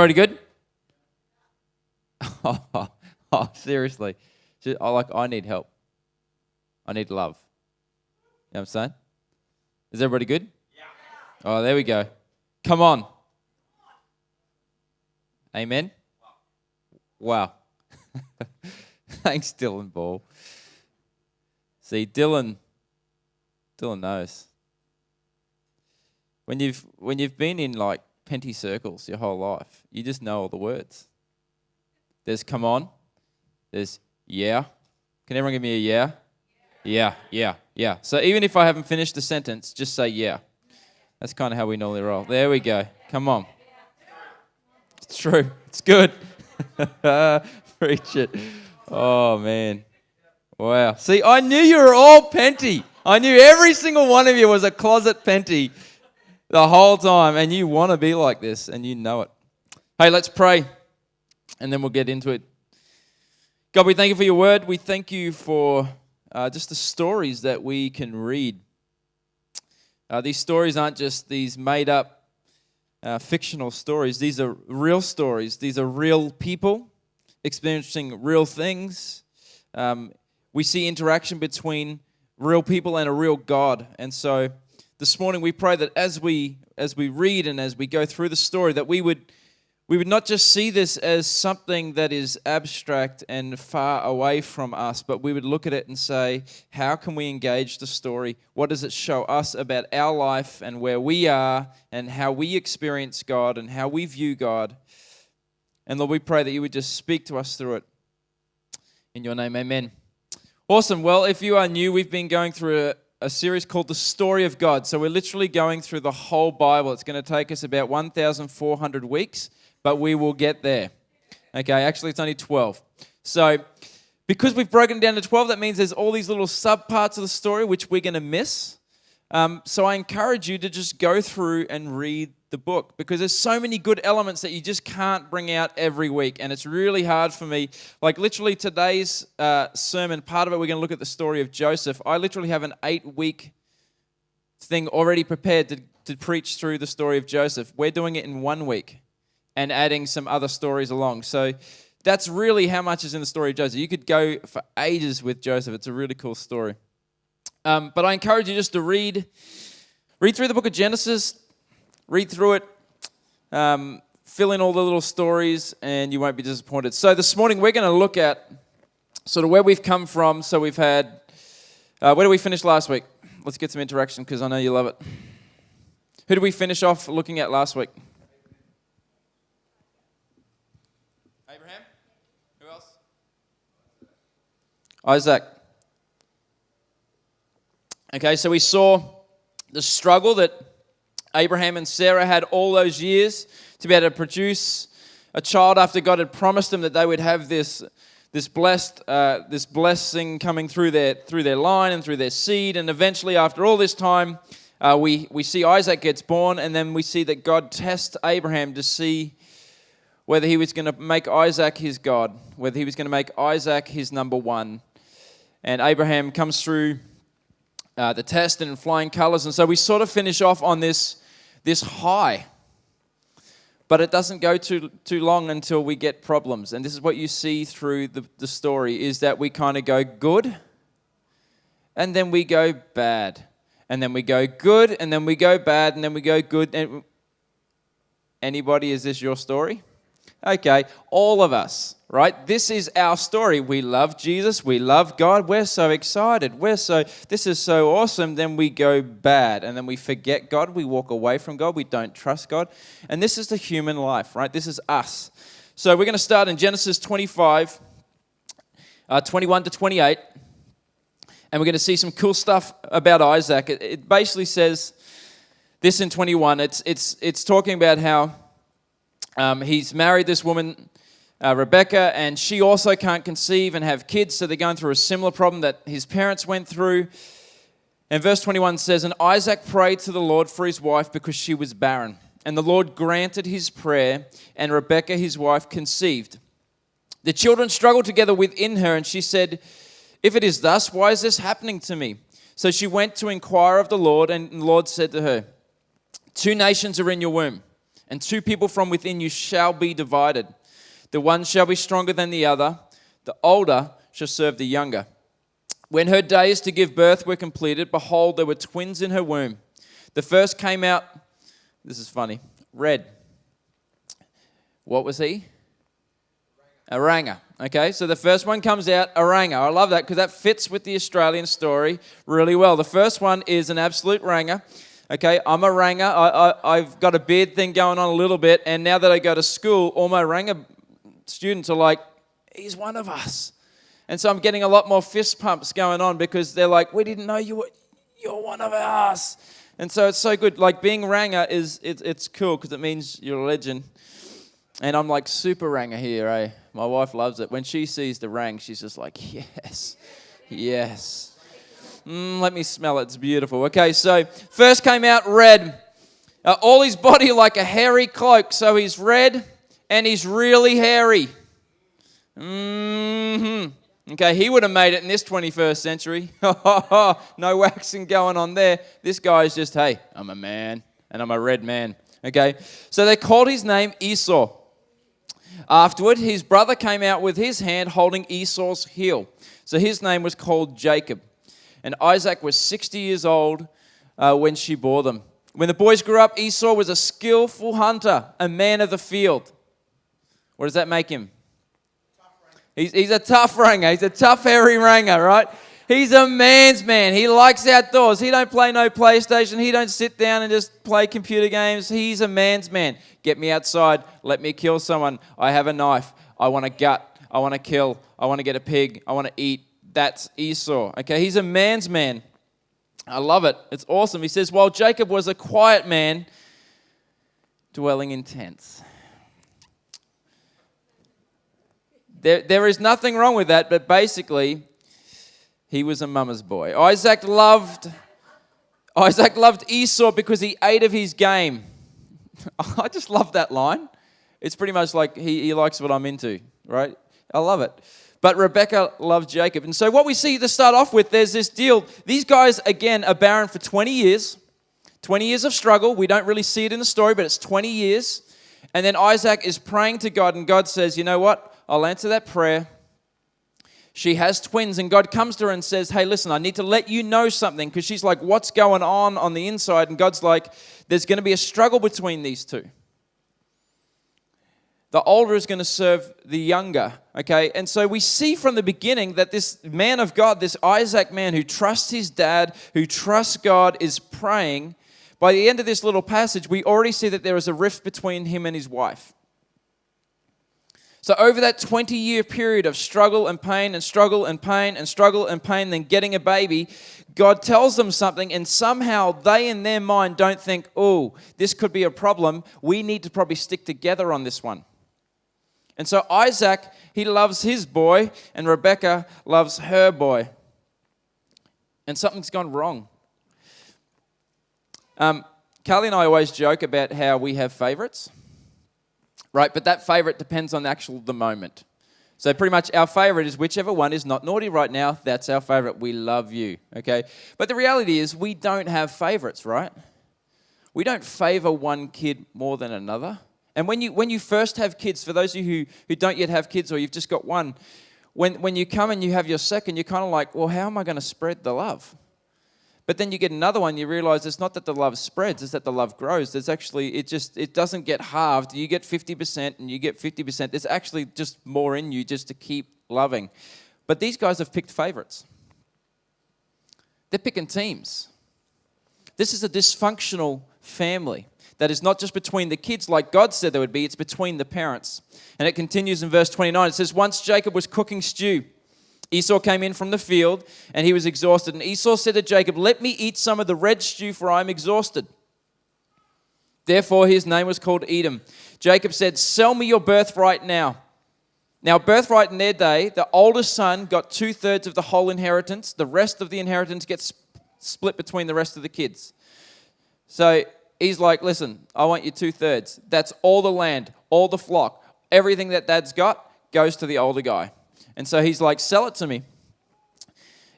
everybody good? Seriously. I need help. I need love. You know what I'm saying? Is everybody good? Yeah. Oh, there we go. Come on. Amen? Wow. Thanks, Dylan Ball. See, Dylan knows. When you've been in like Penty circles your whole life, you just know all the words. There's come on. There's yeah. Can everyone give me a yeah? Yeah. So even if I haven't finished the sentence, just say yeah. That's kind of how we normally roll. There we go. Come on. It's true. It's good. Preach it. Oh, man. Wow. See, I knew you were all Penty. I knew every single one of you was a closet Penty the whole time, and you want to be like this, and you know it. Hey, let's pray, and then we'll get into it. God, we thank you for your word. We thank you for just the stories that we can read. These stories aren't just these made-up fictional stories. These are real stories. These are real people experiencing real things. We see interaction between real people and a real God. And so this morning we pray that as we read and as we go through the story, that we would not just see this as something that is abstract and far away from us, but we would look at it and say, how can we engage the story? What does it show us about our life and where we are and how we experience God and how we view God? And Lord, we pray that you would just speak to us through it. In your name, amen. Awesome. Well, if you are new, we've been going through a series called The Story of God. So we're literally going through the whole Bible. It's going to take us about 1,400 weeks, but we will get there. Okay, actually it's only 12. So because we've broken it down to 12, that means there's all these little subparts of the story which we're going to miss. So I encourage you to just go through and read the book, because there's so many good elements that you just can't bring out every week, and it's really hard for me. Like literally today's sermon, part of it we're going to look at the story of Joseph. I literally have an 8-week thing already prepared to preach through the story of Joseph. We're doing it in 1 week and adding some other stories along. So that's really how much is in the story of Joseph. You could go for ages with Joseph. It's a really cool story. But I encourage you just to read through the book of Genesis. Read through it, fill in all the little stories, and you won't be disappointed. So this morning we're going to look at sort of where we've come from. So we've had, where did we finish last week? Let's get some interaction because I know you love it. Who did we finish off looking at last week? Abraham? Who else? Isaac. Okay, so we saw the struggle that Abraham and Sarah had all those years to be able to produce a child after God had promised them that they would have this blessing coming through their line and through their seed. And eventually, after all this time, we see Isaac gets born, and then we see that God tests Abraham to see whether he was going to make Isaac his God, whether he was going to make Isaac his number one. And Abraham comes through the test in flying colors. And so we sort of finish off on this high. But it doesn't go too long until we get problems. And this is what you see through the story, is that we kind of go good, and then we go bad. And then we go good, and then we go bad, and then we go good. And anybody, is this your story? Okay, all of us, right? This is our story. We love Jesus. We love God. We're so excited. This is so awesome. Then we go bad, and then we forget God. We walk away from God. We don't trust God. And this is the human life, right? This is us. So we're going to start in Genesis 25, 21 to 28, and we're going to see some cool stuff about Isaac. It basically says this in 21. It's talking about how he's married this woman, Rebecca, and she also can't conceive and have kids, so they're going through a similar problem that his parents went through. And verse 21 says, "And Isaac prayed to the Lord for his wife because she was barren. And the Lord granted his prayer, and Rebecca, his wife, conceived. The children struggled together within her, and she said, 'If it is thus, why is this happening to me?' So she went to inquire of the Lord, and the Lord said to her, 'Two nations are in your womb, and two people from within you shall be divided. The one shall be stronger than the other. The older shall serve the younger. When her days to give birth were completed, behold, there were twins in her womb. The first came out, this is funny, red. What was he? Oranga. Okay, so the first one comes out, Oranga. I love that because that fits with the Australian story really well. The first one is an absolute ranger. Okay, I'm a ranger. I've got a beard thing going on a little bit, and now that I go to school, all my ranger students are like, he's one of us. And so I'm getting a lot more fist pumps going on because they're like, we didn't know you're one of us. And so it's so good. Like being ranger it's cool because it means you're a legend. And I'm like super ranger here, eh? My wife loves it. When she sees the rang, she's just like, yes, yes. Let me smell it. It's beautiful. Okay, so first came out red. All his body like a hairy cloak. So he's red and he's really hairy. Okay, he would have made it in this 21st century. No waxing going on there. This guy's just, hey, I'm a man and I'm a red man. Okay, so they called his name Esau. Afterward, his brother came out with his hand holding Esau's heel. So his name was called Jacob. And Isaac was 60 years old when she bore them. When the boys grew up, Esau was a skillful hunter, a man of the field. What does that make him? He's a tough ranger. He's a tough, hairy ranger, right? He's a man's man. He likes outdoors. He don't play no PlayStation. He don't sit down and just play computer games. He's a man's man. Get me outside. Let me kill someone. I have a knife. I want a gut. I want to kill. I want to get a pig. I want to eat. That's Esau. Okay, he's a man's man. I love it. It's awesome. He says, while Jacob was a quiet man, dwelling in tents. There is nothing wrong with that, but basically, he was a mama's boy. Isaac loved Esau because he ate of his game. I just love that line. It's pretty much like he likes what I'm into, right? I love it. But Rebekah loved Jacob. And so what we see to start off with, there's this deal. These guys, again, are barren for 20 years. 20 years of struggle. We don't really see it in the story, but it's 20 years. And then Isaac is praying to God, and God says, you know what? I'll answer that prayer. She has twins, and God comes to her and says, hey, listen, I need to let you know something, because she's like, what's going on the inside? And God's like, there's going to be a struggle between these two. The older is going to serve the younger, okay? And so we see from the beginning that this man of God, this Isaac man who trusts his dad, who trusts God, is praying. By the end of this little passage, we already see that there is a rift between him and his wife. So over that 20-year period of struggle and pain and struggle and pain and struggle and pain, then getting a baby, God tells them something, and somehow they in their mind don't think, oh, this could be a problem. We need to probably stick together on this one. And so Isaac, he loves his boy, and Rebekah loves her boy. And something's gone wrong. Carly and I always joke about how we have favorites, right? But that favorite depends on the moment. So pretty much our favorite is whichever one is not naughty right now, that's our favorite. We love you, okay? But the reality is we don't have favorites, right? We don't favor one kid more than another. And when you first have kids, for those of you who don't yet have kids or you've just got one, when you come and you have your second, you're kind of like, well, how am I going to spread the love? But then you get another one, you realize it's not that the love spreads, it's that the love grows. There's actually, it doesn't get halved. You get 50% and you get 50%. There's actually just more in you just to keep loving. But these guys have picked favorites. They're picking teams. This is a dysfunctional family. That is not just between the kids like God said there would be, it's between the parents. And it continues in verse 29. It says, once Jacob was cooking stew, Esau came in from the field, and he was exhausted. And Esau said to Jacob, let me eat some of the red stew, for I am exhausted. Therefore his name was called Edom. Jacob said, sell me your birthright now. Now birthright in their day, the oldest son got 2/3 of the whole inheritance. The rest of the inheritance gets split between the rest of the kids. So he's like, listen, I want you 2/3. That's all the land, all the flock. Everything that dad's got goes to the older guy. And so he's like, sell it to me.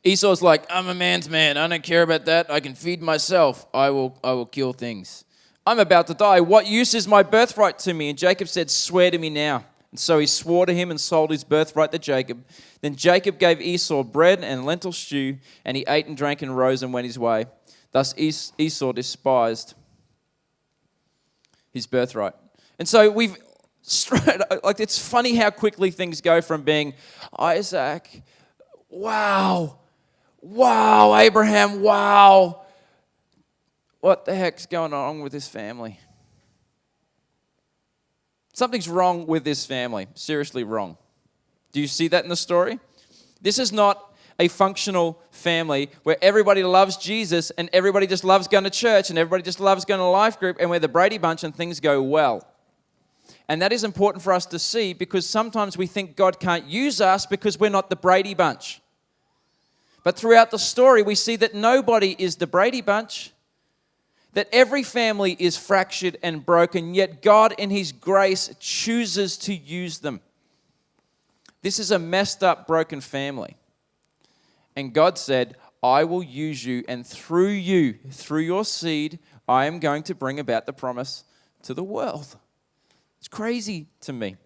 Esau's like, I'm a man's man. I don't care about that. I can feed myself. I will kill things. I'm about to die. What use is my birthright to me? And Jacob said, swear to me now. And so he swore to him and sold his birthright to Jacob. Then Jacob gave Esau bread and lentil stew, and he ate and drank and rose and went his way. Thus Esau despised his birthright. And so it's funny how quickly things go from being Isaac, wow, Abraham, wow. What the heck's going on with this family? Something's wrong with this family. Seriously wrong. Do you see that in the story? This is not a functional family where everybody loves Jesus and everybody just loves going to church and everybody just loves going to life group and we're the Brady Bunch and things go well. And that is important for us to see because sometimes we think God can't use us because we're not the Brady Bunch. But throughout the story, we see that nobody is the Brady Bunch, that every family is fractured and broken, yet God in His grace chooses to use them. This is a messed up, broken family. And God said, I will use you, and through you, through your seed, I am going to bring about the promise to the world. It's crazy to me.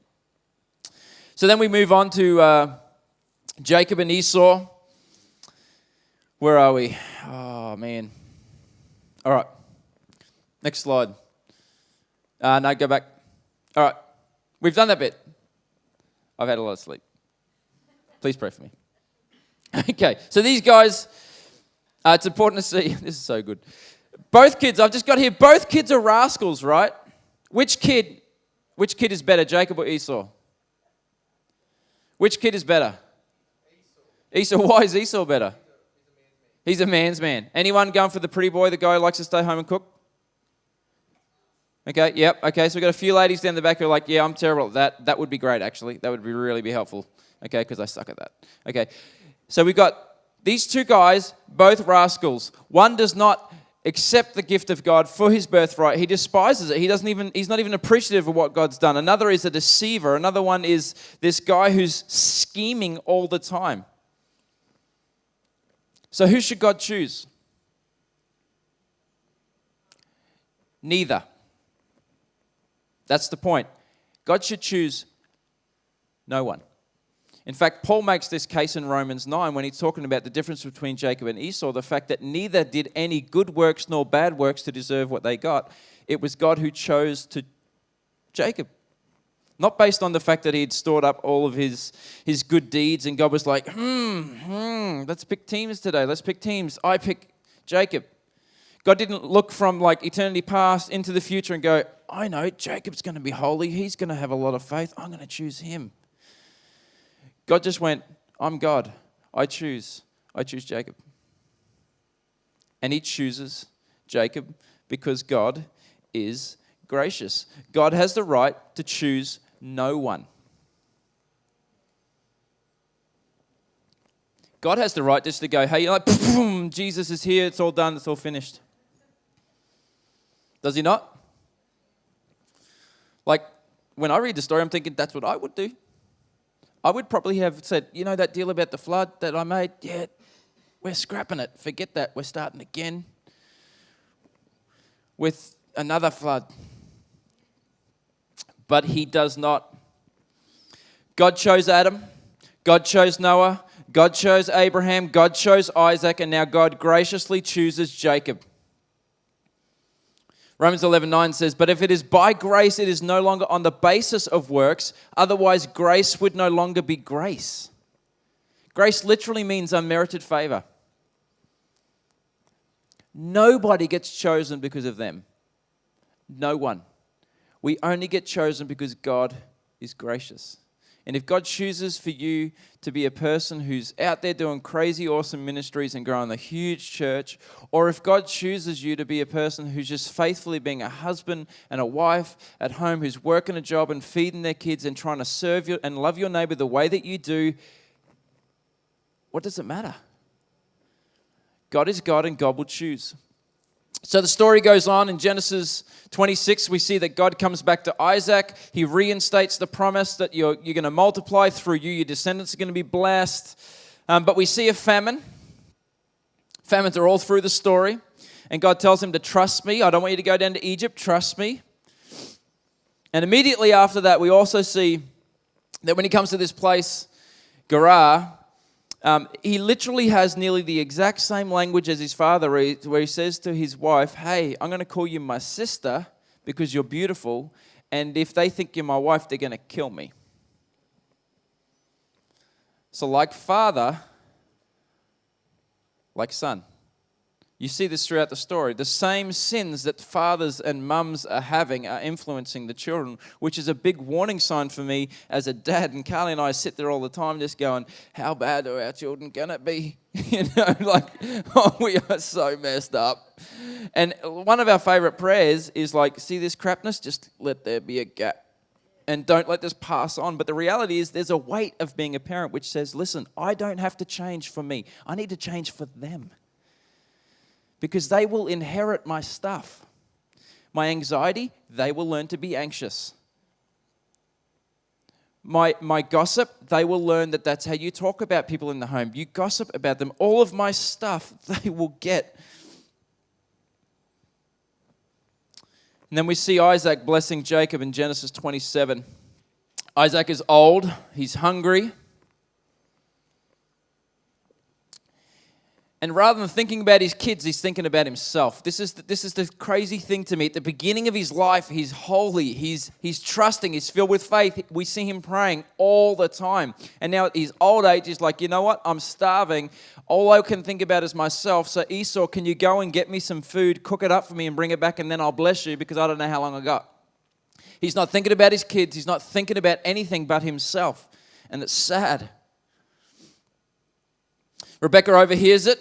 So then we move on to Jacob and Esau. Where are we? Oh, man. All right. Next slide. No, go back. All right. We've done that bit. I've had a lot of sleep. Please pray for me. Okay. So these guys, it's important to see. This is so good. Both kids, I've just got here, both kids are rascals, right? Which kid is better, Jacob or Esau? Which kid is better? Esau. Why is Esau better? He's a man's man. Anyone going for the pretty boy, the guy who likes to stay home and cook? Okay, yep. Okay, so we've got a few ladies down the back who are like, yeah, I'm terrible at that. That would be great, actually. That would really be helpful. Okay, because I suck at that. Okay, so we've got these two guys, both rascals. One does not accept the gift of God for his birthright. He despises it. He's not even appreciative of what God's done. Another is a deceiver. Another one is this guy who's scheming all the time. So who should God choose? Neither. That's the point. God should choose no one. In fact, Paul makes this case in Romans 9 when he's talking about the difference between Jacob and Esau, the fact that neither did any good works nor bad works to deserve what they got. It was God who chose to Jacob. Not based on the fact that he'd stored up all of his good deeds and God was like, let's pick teams today. Let's pick teams. I pick Jacob. God didn't look from like eternity past into the future and go, I know, Jacob's going to be holy. He's going to have a lot of faith. I'm going to choose him. God just went, I'm God. I choose Jacob. And he chooses Jacob because God is gracious. God has the right to choose no one. God has the right just to go, hey, you're like, boom, Jesus is here. It's all done. It's all finished. Does he not? Like, when I read the story, I'm thinking that's what I would do. I would probably have said, you know that deal about the flood that I made? Yeah, we're scrapping it. Forget that. We're starting again with another flood. But he does not. God chose Adam. God chose Noah. God chose Abraham. God chose Isaac. And now God graciously chooses Jacob. Romans 11:9 says, but if it is by grace, it is no longer on the basis of works. Otherwise, grace would no longer be grace. Grace literally means unmerited favor. Nobody gets chosen because of them. No one. We only get chosen because God is gracious. And if God chooses for you to be a person who's out there doing crazy awesome ministries and growing a huge church, or if God chooses you to be a person who's just faithfully being a husband and a wife at home who's working a job and feeding their kids and trying to serve you and love your neighbor the way that you do, what does it matter? God is God and God will choose. So the story goes on in Genesis 26. We see that God comes back to Isaac. He reinstates the promise that you're going to multiply through you. Your descendants are going to be blessed. But we see a famine. Famines are all through the story. And God tells him to trust me. I don't want you to go down to Egypt. Trust me. And immediately after that, we also see that when he comes to this place, Gerar, he literally has nearly the exact same language as his father, where he says to his wife, hey, I'm going to call you my sister because you're beautiful, and if they think you're my wife, they're going to kill me. So like father, like son. You see this throughout the story. The same sins that fathers and mums are having are influencing the children, which is a big warning sign for me as a dad. And Carly and I sit there all the time just going, how bad are our children going to be? Oh, we are so messed up. And one of our favorite prayers is like, see this crapness? Just let there be a gap. And don't let this pass on. But the reality is there's a weight of being a parent which says, listen, I don't have to change for me. I need to change for them. Because they will inherit my stuff. My anxiety, they will learn to be anxious. My gossip, they will learn that that's how you talk about people in the home. You gossip about them. All of my stuff, they will get. And then we see Isaac blessing Jacob in Genesis 27. Isaac is old. He's hungry. And rather than thinking about his kids, he's thinking about himself. This is the crazy thing to me. At the beginning of his life, he's holy, he's trusting, he's filled with faith. We see him praying all the time. And now at his old age, he's like, you know what? I'm starving. All I can think about is myself. So Esau, can you go and get me some food, cook it up for me and bring it back, and then I'll bless you because I don't know how long I got. He's not thinking about his kids. He's not thinking about anything but himself. And it's sad. Rebecca overhears it,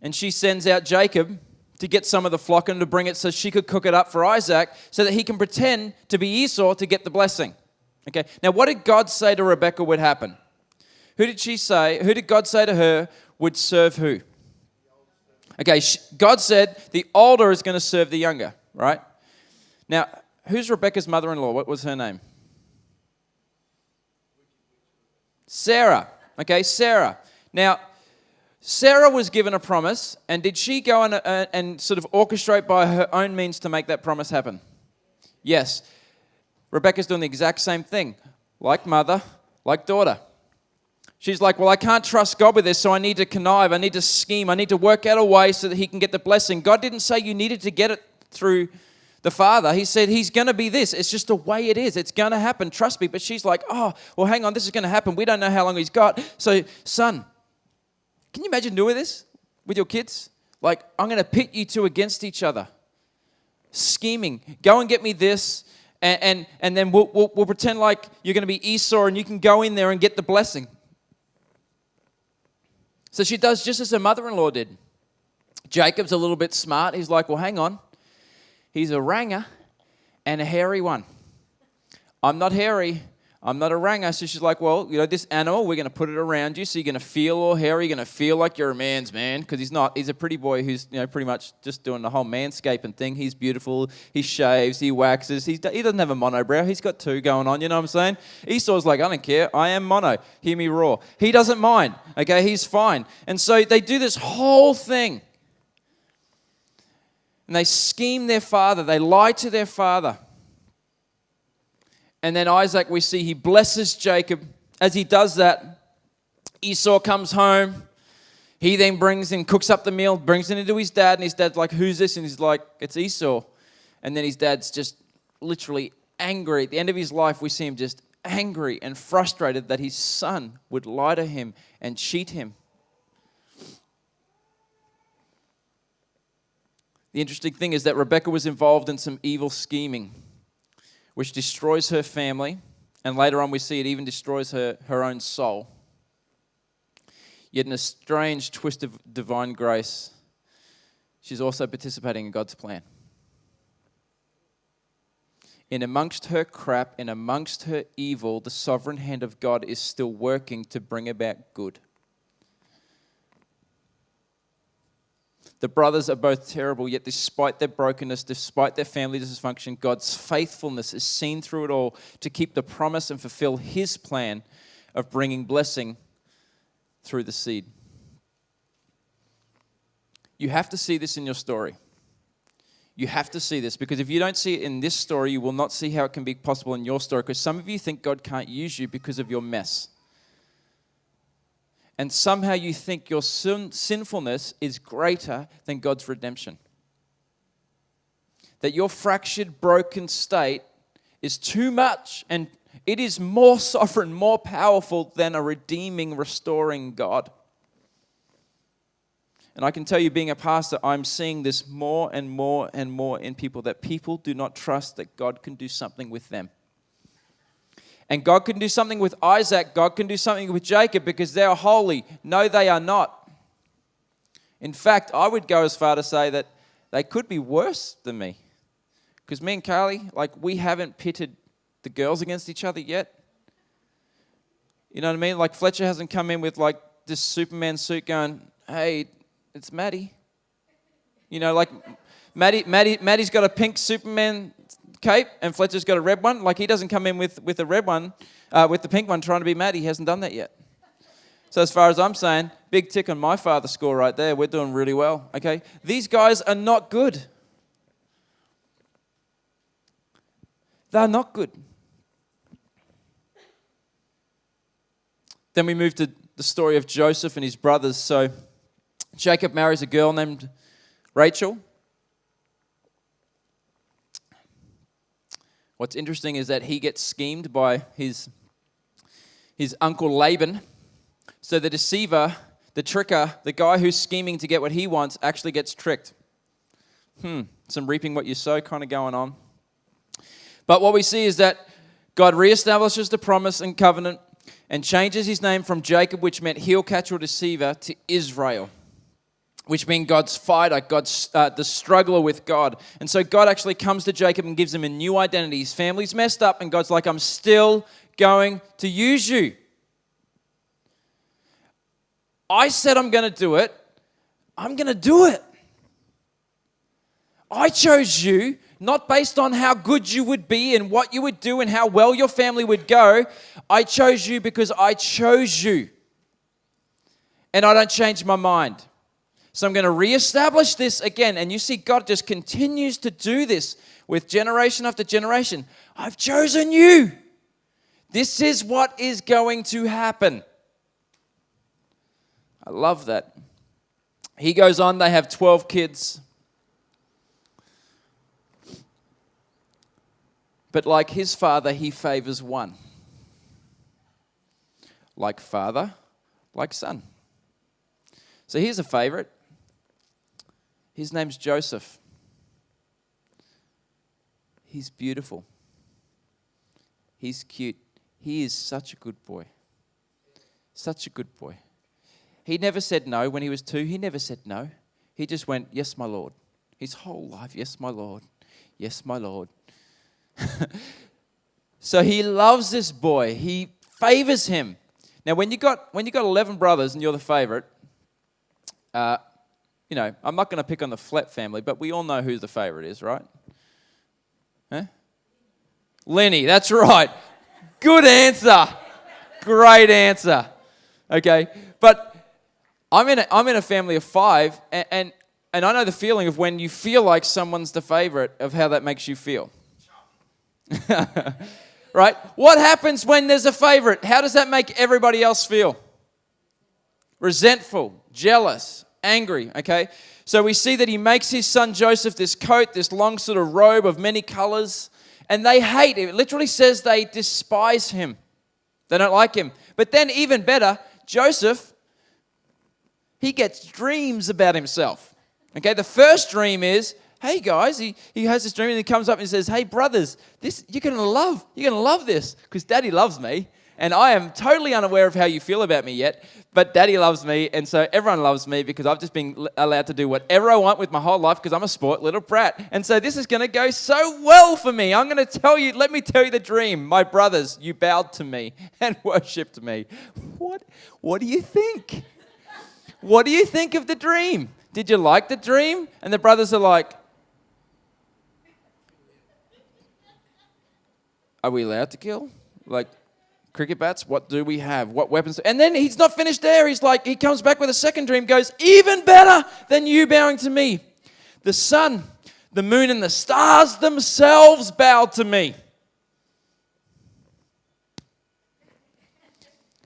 and she sends out Jacob to get some of the flock and to bring it so she could cook it up for Isaac so that he can pretend to be Esau to get the blessing. Okay. Now, what did God say to Rebecca would happen? Who did God say to her would serve who? Okay, God said the older is going to serve the younger, right? Now, who's Rebecca's mother-in-law? What was her name? Sarah. Okay, Sarah. Now, Sarah was given a promise, and did she go and sort of orchestrate by her own means to make that promise happen? Yes. Rebecca's doing the exact same thing. Like mother, like daughter. She's like, well, I can't trust God with this, so I need to connive, I need to scheme, I need to work out a way so that he can get the blessing. God didn't say you needed to get it through the Father. He said he's going to be this. It's just the way it is. It's going to happen. Trust me. But she's like, oh, well, hang on, this is going to happen. We don't know how long he's got. So, son, can you imagine doing this with your kids? Like, I'm going to pit you two against each other. Scheming. Go and get me this, and then we'll pretend like you're going to be Esau and you can go in there and get the blessing. So she does just as her mother-in-law did. Jacob's a little bit smart. He's like, well, hang on. He's a ranger and a hairy one. I'm not hairy. I'm not a ranger. So she's like, well, this animal, we're going to put it around you so you're going to feel all hairy. You're going to feel like you're a man's man, because he's not. He's a pretty boy who's pretty much just doing the whole manscaping thing. He's beautiful. He shaves. He waxes. He doesn't have a monobrow. He's got two going on. You know what I'm saying? Esau's like, I don't care. I am mono. Hear me roar. He doesn't mind. Okay, he's fine. And so they do this whole thing. And they scheme their father. They lie to their father. And then Isaac, we see he blesses Jacob. As he does that, Esau comes home. He then brings and cooks up the meal, brings it into his dad. And his dad's like, who's this? And he's like, it's Esau. And then his dad's just literally angry. At the end of his life, we see him just angry and frustrated that his son would lie to him and cheat him. The interesting thing is that Rebecca was involved in some evil scheming, which destroys her family, and later on we see it even destroys her own soul. Yet in a strange twist of divine grace, she's also participating in God's plan. In amongst her crap, in amongst her evil, the sovereign hand of God is still working to bring about good. The brothers are both terrible, yet despite their brokenness, despite their family dysfunction, God's faithfulness is seen through it all to keep the promise and fulfill his plan of bringing blessing through the seed. You have to see this in your story. You have to see this, because if you don't see it in this story, you will not see how it can be possible in your story, because some of you think God can't use you because of your mess. And somehow you think your sinfulness is greater than God's redemption. That your fractured, broken state is too much, and it is more sovereign, more powerful than a redeeming, restoring God. And I can tell you, being a pastor, I'm seeing this more and more and more in people, that people do not trust that God can do something with them. And God can do something with Isaac, God can do something with Jacob because they are holy. No, they are not. In fact, I would go as far to say that they could be worse than me. Because me and Carly, we haven't pitted the girls against each other yet. You know what I mean? Fletcher hasn't come in with this Superman suit going, hey, it's Maddie. You know, Maddie's got a pink Superman cape and Fletcher's got a red one. He doesn't come in with the red one, with the pink one trying to be Maddie. He hasn't done that yet. So as far as I'm saying, big tick on my father's score right there. We're doing really well, okay? These guys are not good. They're not good. Then we move to the story of Joseph and his brothers. So Jacob marries a girl named Rachel. What's interesting is that he gets schemed by his uncle Laban. So the deceiver, the tricker, the guy who's scheming to get what he wants actually gets tricked. Some reaping what you sow kind of going on. But what we see is that God reestablishes the promise and covenant and changes his name from Jacob, which meant heel catcher or deceiver, to Israel, which means God's fighter, God's the struggler with God. And so God actually comes to Jacob and gives him a new identity. His family's messed up, and God's like, I'm still going to use you. I said I'm going to do it. I'm going to do it. I chose you, not based on how good you would be and what you would do and how well your family would go. I chose you because I chose you. And I don't change my mind. So I'm going to reestablish this again. And you see, God just continues to do this with generation after generation. I've chosen you. This is what is going to happen. I love that. He goes on, they have 12 kids. But like his father, he favors one. Like father, like son. So here's a favorite. His name's Joseph. He's beautiful. He's cute. He is such a good boy. Such a good boy. He never said no when he was 2. He never said no. He just went, yes, my Lord. His whole life, yes, my Lord. Yes, my Lord. So he loves this boy. He favors him. Now, when you got 11 brothers and you're the favorite, I'm not going to pick on the Flett family, but we all know who the favorite is, right? Huh? Lenny, that's right. Good answer. Great answer. Okay, but I'm in a family of 5, and I know the feeling of when you feel like someone's the favorite, of how that makes you feel. Right? What happens when there's a favorite? How does that make everybody else feel? Resentful, jealous, angry, okay? So we see that he makes his son Joseph this coat, this long sort of robe of many colors, and they hate him. It literally says they despise him. They don't like him. But then even better, Joseph, he gets dreams about himself. Okay, the first dream is, hey guys, he has this dream and he comes up and says, hey brothers, you're gonna love this, because Daddy loves me, and I am totally unaware of how you feel about me yet, but Daddy loves me, and so everyone loves me because I've just been allowed to do whatever I want with my whole life because I'm a sport little brat, and so this is gonna go so well for me. I'm gonna let me tell you the dream. My brothers, you bowed to me and worshipped me. What do you think? What do you think of the dream? Did you like the dream? And the brothers are like, are we allowed to kill? Like cricket bats? What do we have? What weapons? And then he's not finished there. He comes back with a second dream, goes, even better than you bowing to me. The son The moon and the stars themselves bowed to me.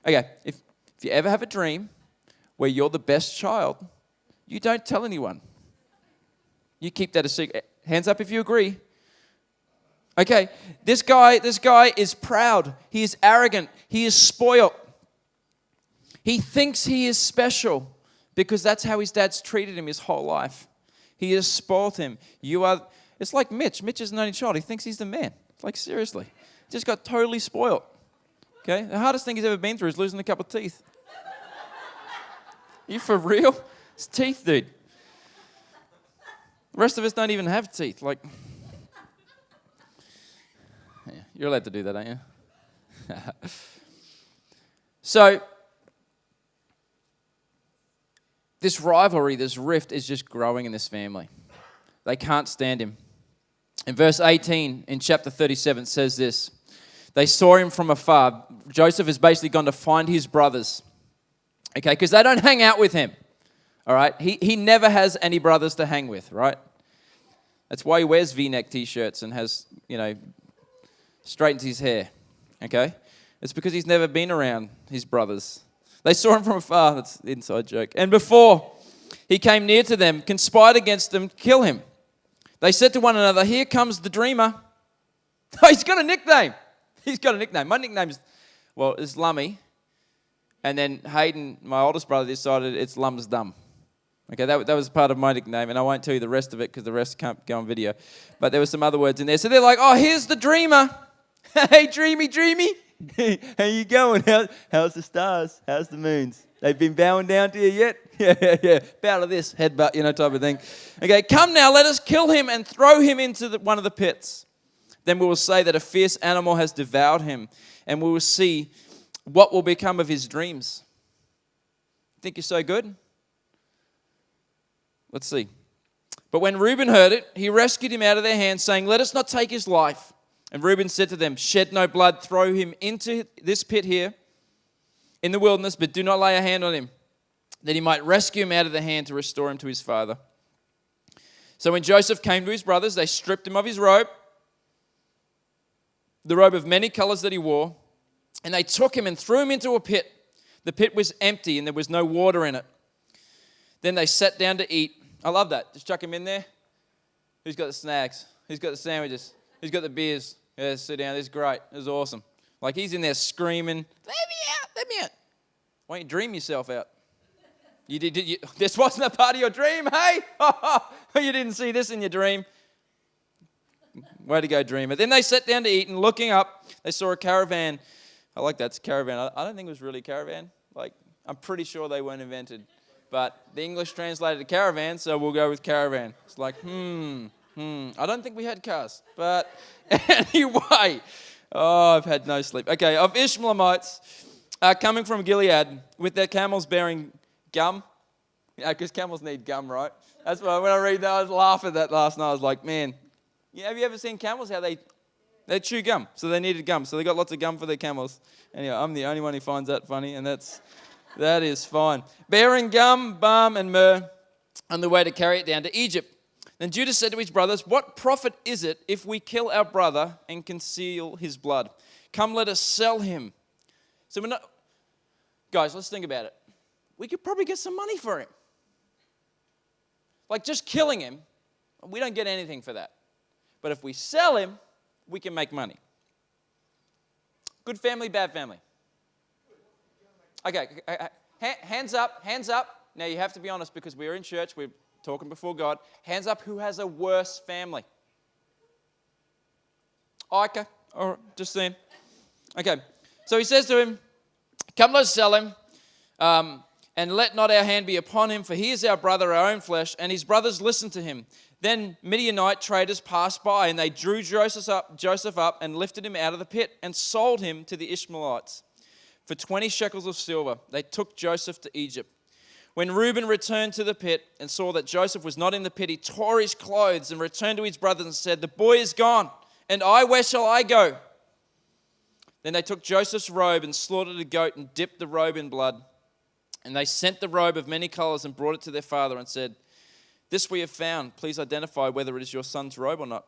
Okay, if you ever have a dream where you're the best child, you don't tell anyone. You keep that a secret. Hands up if you agree. Okay, this guy is proud. He is arrogant. He is spoiled. He thinks he is special because that's how his dad's treated him his whole life. He has spoiled him. It's like Mitch. Mitch is an only child. He thinks he's the man. Like, seriously. Just got totally spoiled. Okay? The hardest thing he's ever been through is losing a couple of teeth. You for real? It's teeth, dude. The rest of us don't even have teeth. Like, yeah, you're allowed to do that, aren't you? So, this rivalry, this rift is just growing in this family. They can't stand him. In verse 18 in chapter 37 says this. They saw him from afar. Joseph has basically gone to find his brothers. Okay, because they don't hang out with him. All right? He never has any brothers to hang with, right? That's why he wears V-neck t-shirts and has, straightens his hair. Okay? It's because he's never been around his brothers. They saw him from afar. That's the inside joke. And before he came near to them, conspired against them to kill him. They said to one another, "Here comes the dreamer." Oh, he's got a nickname. He's got a nickname. My nickname is Lummy. And then Hayden, my oldest brother, decided it's Lum's Dumb. Okay, that was part of my nickname, and I won't tell you the rest of it because the rest can't go on video. But there were some other words in there. So they're like, "Oh, here's the dreamer. Hey, dreamy. How you going? How's the stars? How's the moons? They've been bowing down to you yet?" Yeah. Bow to this, headbutt, type of thing. Okay, come now, let us kill him and throw him into one of the pits. Then we will say that a fierce animal has devoured him, and we will see what will become of his dreams. Think you're so good? Let's see. But when Reuben heard it, he rescued him out of their hands, saying, "Let us not take his life." And Reuben said to them, "Shed no blood, throw him into this pit here in the wilderness, but do not lay a hand on him, that he might rescue him out of the hand to restore him to his father." So when Joseph came to his brothers, they stripped him of his robe, the robe of many colors that he wore, and they took him and threw him into a pit. The pit was empty and there was no water in it. Then they sat down to eat. I love that. Just chuck him in there. Who's got the snacks? Who's got the sandwiches? Who's got the beers? Yeah, sit down. This is great. This is awesome. Like, he's in there screaming, let me out. Why don't you dream yourself out? This wasn't a part of your dream, hey? You didn't see this in your dream. Way to go, dreamer. Then they sat down to eat, and looking up, they saw a caravan. I like that, it's a caravan. I don't think it was really a caravan. Like, I'm pretty sure they weren't invented. But the English translated to caravan, so we'll go with caravan. It's like, I don't think we had cars. But anyway, I've had no sleep. Okay, of Ishmaelites coming from Gilead with their camels bearing gum. Because camels need gum, right? That's why when I read that, I was laughing at that last night. I was like, man, have you ever seen camels, how they chew gum? So they needed gum. So they got lots of gum for their camels. Anyway, I'm the only one who finds that funny, and that is fine. Bearing gum, balm, and myrrh on the way to carry it down to Egypt. Then Judah said to his brothers, "What profit is it if we kill our brother and conceal his blood? Come, let us sell him." So guys, let's think about it. We could probably get some money for him. Like, just killing him, we don't get anything for that. But if we sell him, we can make money. Good family, bad family? Okay, hands up. Now you have to be honest because we're in church, we're talking before God. Hands up who has a worse family. Oh, okay, or just saying. Okay, so he says to him, "Come, let's sell him, and let not our hand be upon him, for he is our brother, our own flesh." And his brothers listened to him. Then Midianite traders passed by, and they drew Joseph up and lifted him out of the pit and sold him to the Ishmaelites. For 20 shekels of silver, they took Joseph to Egypt. When Reuben returned to the pit and saw that Joseph was not in the pit, he tore his clothes and returned to his brothers and said, "The boy is gone, and where shall I go?" Then they took Joseph's robe and slaughtered a goat and dipped the robe in blood. And they sent the robe of many colors and brought it to their father and said, This we have found. Please identify whether it is your son's robe or not.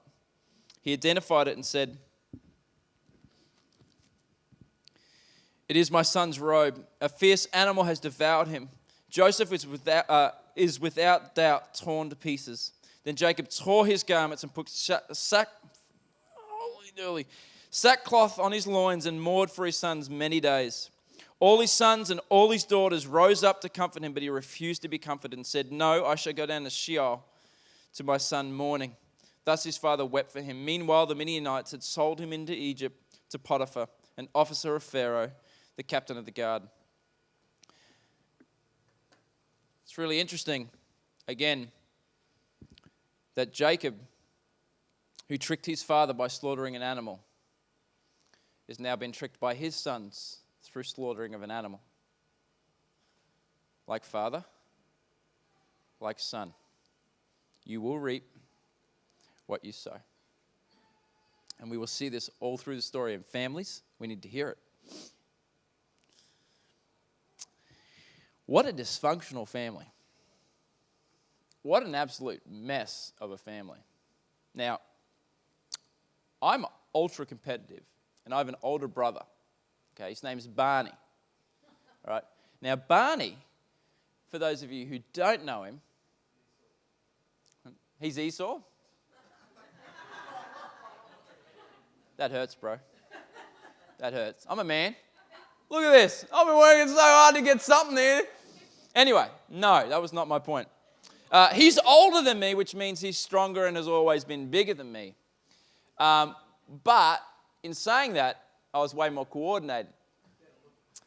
He identified it and said, it is my son's robe. A fierce animal has devoured him. Joseph is without doubt torn to pieces. Then Jacob tore his garments and put sackcloth on his loins and mourned for his sons many days. All his sons and all his daughters rose up to comfort him, but he refused to be comforted and said, no, I shall go down to Sheol to my son mourning. Thus his father wept for him. Meanwhile, the Midianites had sold him into Egypt to Potiphar, an officer of Pharaoh, the captain of the guard. It's really interesting, again, that Jacob, who tricked his father by slaughtering an animal, is now been tricked by his sons through slaughtering of an animal. Like father, like son, you will reap what you sow. And we will see this all through the story. And families, we need to hear it. What a dysfunctional family. What an absolute mess of a family. Now, I'm ultra competitive, and I have an older brother. Okay, his name's Barney. All right. Now, Barney, for those of you who don't know him, he's Esau. That hurts, bro. That hurts. I'm a man. Look at this. I've been working so hard to get something here. Anyway, no, that was not my point. He's older than me, which means he's stronger and has always been bigger than me. But in saying that, I was way more coordinated.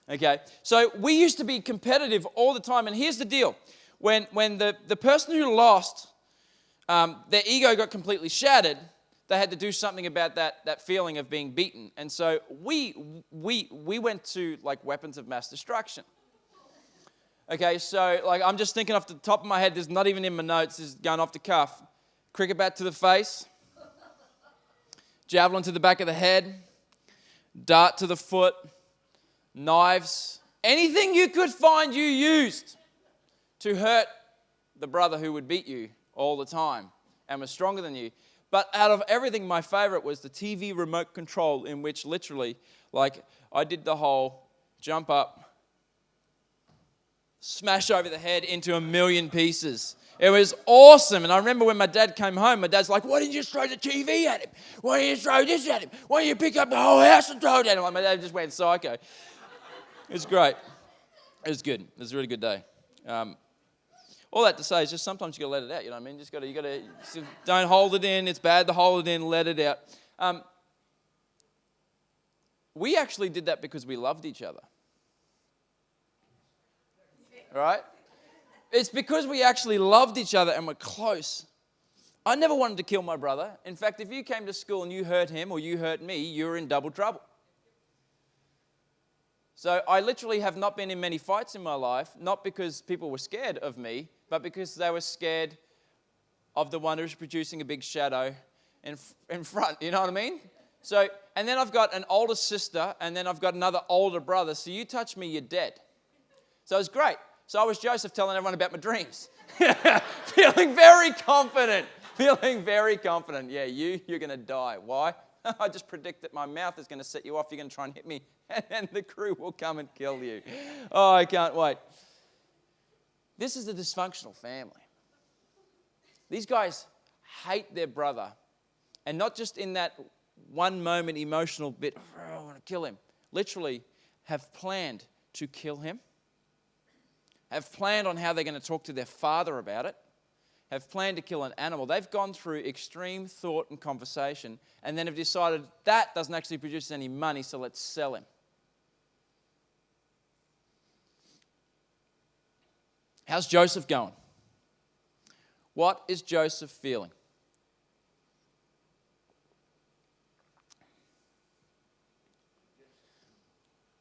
Okay, so we used to be competitive all the time. And here's the deal. When the person who lost, their ego got completely shattered, they had to do something about that feeling of being beaten. And so we went to like weapons of mass destruction. Okay, so like I'm just thinking off the top of my head, there's not even in my notes, this is going off the cuff. Cricket bat to the face, javelin to the back of the head, dart to the foot, knives, anything you could find you used to hurt the brother who would beat you all the time and was stronger than you. But out of everything, my favorite was the TV remote control, in which literally, like, I did the whole jump up, smash over the head into a million pieces. It was awesome. And I remember when my dad came home, my dad's like, why didn't you just throw the TV at him? Why didn't you throw this at him? Why didn't you pick up the whole house and throw it at him? My dad just went psycho. It was great. It was good. It was a really good day. All that to say is just sometimes you got to let it out, you know what I mean? You got to don't hold it in. It's bad to hold it in. Let it out. We actually did that because we loved each other. Right? It's because we actually loved each other and were close. I never wanted to kill my brother. In fact, if you came to school and you hurt him or you hurt me, you were in double trouble. So I literally have not been in many fights in my life, not because people were scared of me, but because they were scared of the one who's producing a big shadow in front. You know what I mean? So, and then I've got an older sister, and then I've got another older brother. So you touch me, you're dead. So it was great. So I was Joseph telling everyone about my dreams. Feeling very confident. Yeah, you're going to die. Why? I just predict that my mouth is going to set you off. You're going to try and hit me, and the crew will come and kill you. Oh, I can't wait. This is a dysfunctional family. These guys hate their brother. And not just in that one moment emotional bit, oh, I want to kill him. Literally have planned to kill him. Have planned on how they're going to talk to their father about it. Have planned to kill an animal. They've gone through extreme thought and conversation and then have decided that doesn't actually produce any money, so let's sell him. How's Joseph going? What is Joseph feeling?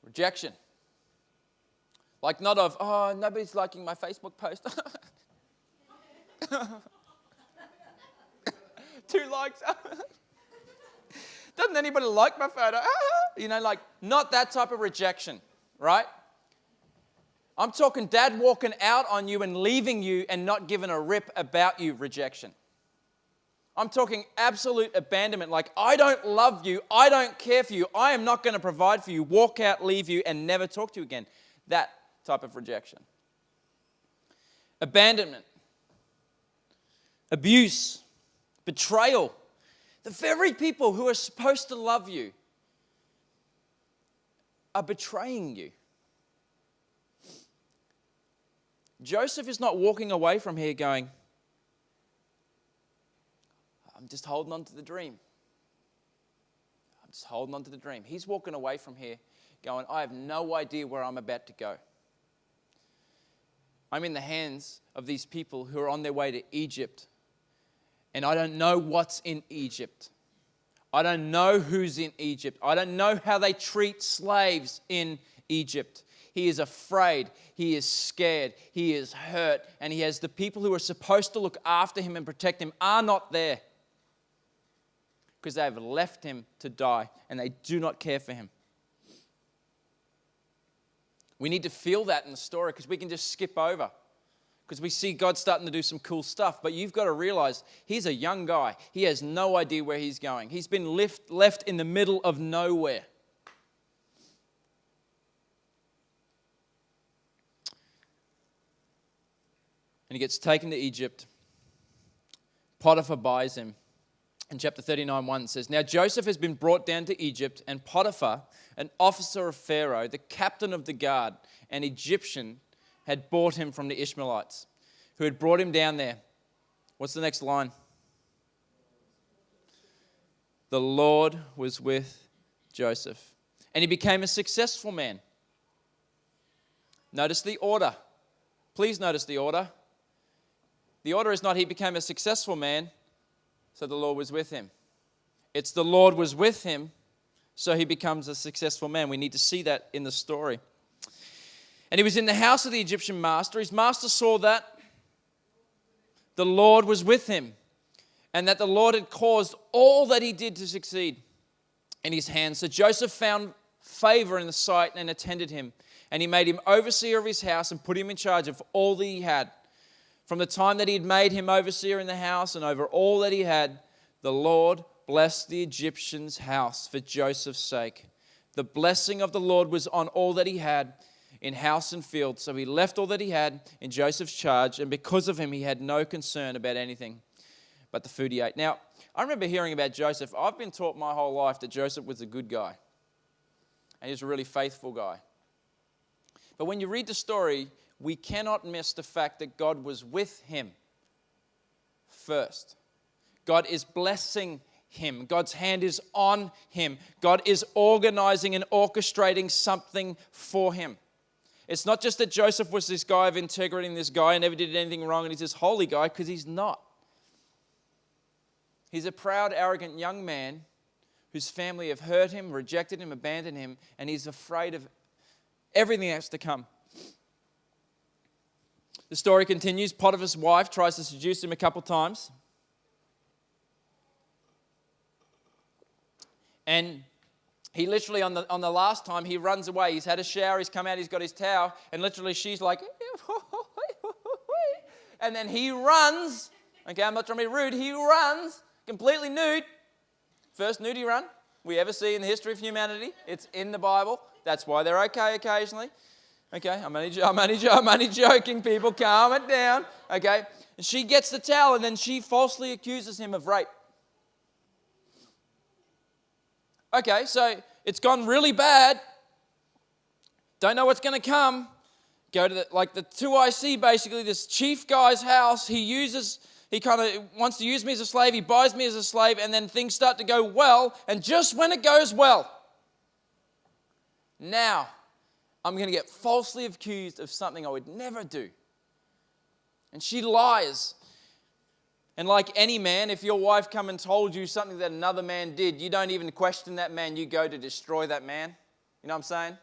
Rejection. Like not of, oh, nobody's liking my Facebook post. 2 likes. Doesn't anybody like my photo? You know, like not that type of rejection, right? I'm talking dad walking out on you and leaving you and not giving a rip about you, rejection. I'm talking absolute abandonment, like I don't love you, I don't care for you, I am not going to provide for you, walk out, leave you, and never talk to you again. That type of rejection. Abandonment. Abuse. Betrayal. The very people who are supposed to love you are betraying you. Joseph is not walking away from here going, I'm just holding on to the dream. I'm just holding on to the dream. He's walking away from here going, I have no idea where I'm about to go. I'm in the hands of these people who are on their way to Egypt. And I don't know what's in Egypt. I don't know who's in Egypt. I don't know how they treat slaves in Egypt. He is afraid, he is scared, he is hurt, and he has the people who are supposed to look after him and protect him are not there because they have left him to die and they do not care for him. We need to feel that in the story because we can just skip over because we see God starting to do some cool stuff. But you've got to realize he's a young guy. He has no idea where he's going. He's been left in the middle of nowhere. And he gets taken to Egypt. Potiphar buys him. And chapter 39:1 says, Now Joseph has been brought down to Egypt, and Potiphar, an officer of Pharaoh, the captain of the guard, an Egyptian, had bought him from the Ishmaelites, who had brought him down there. What's the next line? The Lord was with Joseph, and he became a successful man. Notice the order. Please notice the order. The order is not he became a successful man, so the Lord was with him. It's the Lord was with him, so he becomes a successful man. We need to see that in the story. And he was in the house of the Egyptian master. His master saw that the Lord was with him and that the Lord had caused all that he did to succeed in his hands. So Joseph found favor in the sight and attended him. And he made him overseer of his house and put him in charge of all that he had. From the time that he had made him overseer in the house and over all that he had, the Lord blessed the Egyptian's house for Joseph's sake. The blessing of the Lord was on all that he had in house and field. So he left all that he had in Joseph's charge, and because of him, he had no concern about anything but the food he ate. Now, I remember hearing about Joseph. I've been taught my whole life that Joseph was a good guy, and he was a really faithful guy. But when you read the story, we cannot miss the fact that God was with him first. God is blessing him. God's hand is on him. God is organizing and orchestrating something for him. It's not just that Joseph was this guy of integrity and this guy who never did anything wrong and he's this holy guy, because he's not. He's a proud, arrogant young man whose family have hurt him, rejected him, abandoned him, and he's afraid of everything that's to come. The story continues. Potiphar's wife tries to seduce him a couple times. And he literally, on the last time, he runs away. He's had a shower, he's come out, he's got his towel, and literally she's like, and then he runs. Okay, I'm not trying to be rude. He runs completely nude. First nudie run we ever see in the history of humanity. It's in the Bible. That's why they're okay occasionally. Okay, I'm only joking, people. Calm it down. Okay, and she gets the towel and then she falsely accuses him of rape. Okay, so it's gone really bad. Don't know what's going to come. Go to the 2IC, basically, this chief guy's house. He kind of wants to use me as a slave. He buys me as a slave, and then things start to go well. And just when it goes well, now I'm going to get falsely accused of something I would never do. And she lies. And like any man, if your wife come and told you something that another man did, you don't even question that man. You go to destroy that man. You know what I'm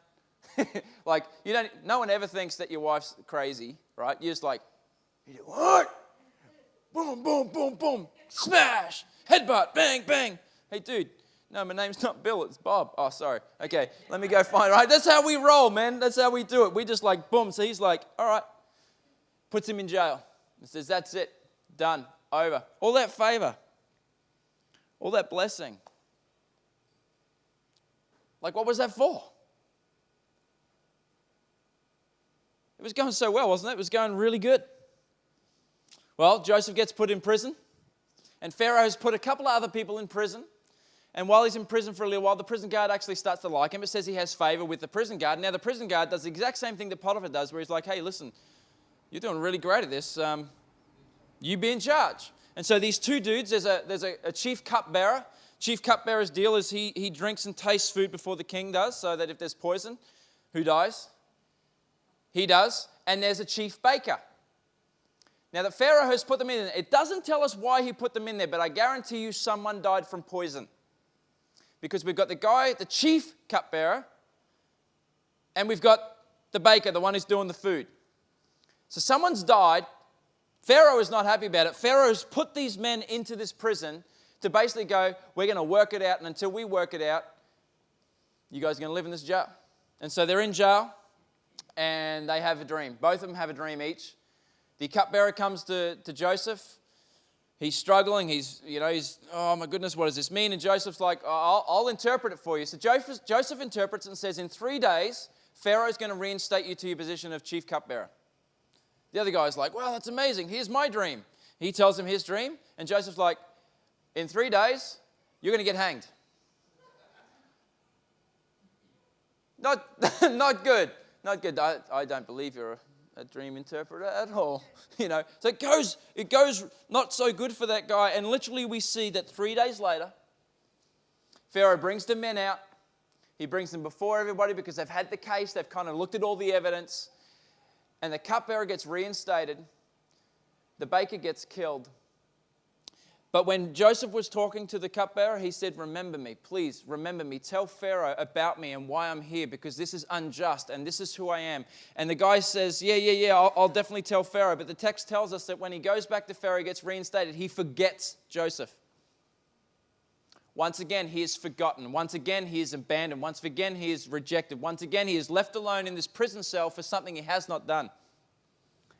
saying? No one ever thinks that your wife's crazy, right? You're just like, you do what? Boom, boom, boom, boom. Smash. Headbutt. Bang, bang. Hey, dude. No, my name's not Bill, it's Bob. Oh, sorry. Okay, let me go find it. Right, that's how we roll, man. That's how we do it. We just like, boom. So he's like, all right. Puts him in jail. And says, that's it. Done. Over. All that favor. All that blessing. Like, what was that for? It was going so well, wasn't it? It was going really good. Well, Joseph gets put in prison. And Pharaoh has put a couple of other people in prison. And while he's in prison for a little while, the prison guard actually starts to like him. It says he has favor with the prison guard. Now, the prison guard does the exact same thing that Potiphar does, where he's like, hey, listen, you're doing really great at this. You be in charge. And so these two dudes, there's a chief cupbearer. Chief cupbearer's deal is he drinks and tastes food before the king does, so that if there's poison, who dies? He does. And there's a chief baker. Now, the Pharaoh has put them in. It doesn't tell us why he put them in there, but I guarantee you someone died from poison. Because we've got the guy, the chief cupbearer, and we've got the baker, the one who's doing the food. So someone's died. Pharaoh is not happy about it. Pharaoh's put these men into this prison to basically go, we're going to work it out, and until we work it out, you guys are going to live in this jail. And so they're in jail, and they have a dream. Both of them have a dream each. The cupbearer comes to Joseph. He's struggling. He's, oh my goodness, what does this mean? And Joseph's like, oh, I'll interpret it for you. So Joseph interprets and says, in 3 days, Pharaoh's going to reinstate you to your position of chief cupbearer. The other guy's like, well, that's amazing. Here's my dream. He tells him his dream. And Joseph's like, in 3 days, you're going to get hanged. Not good. Not good. I don't believe you're a dream interpreter at all. So it goes not so good for that guy. And literally we see that 3 days later, Pharaoh brings the men out. He brings them before everybody because they've had the case. They've kind of looked at all the evidence. And the cupbearer gets reinstated. The baker gets killed. But when Joseph was talking to the cupbearer, he said, remember me, please remember me. Tell Pharaoh about me and why I'm here, because this is unjust and this is who I am. And the guy says, yeah, I'll definitely tell Pharaoh. But the text tells us that when he goes back to Pharaoh, gets reinstated, he forgets Joseph. Once again, he is forgotten. Once again, he is abandoned. Once again, he is rejected. Once again, he is left alone in this prison cell for something he has not done.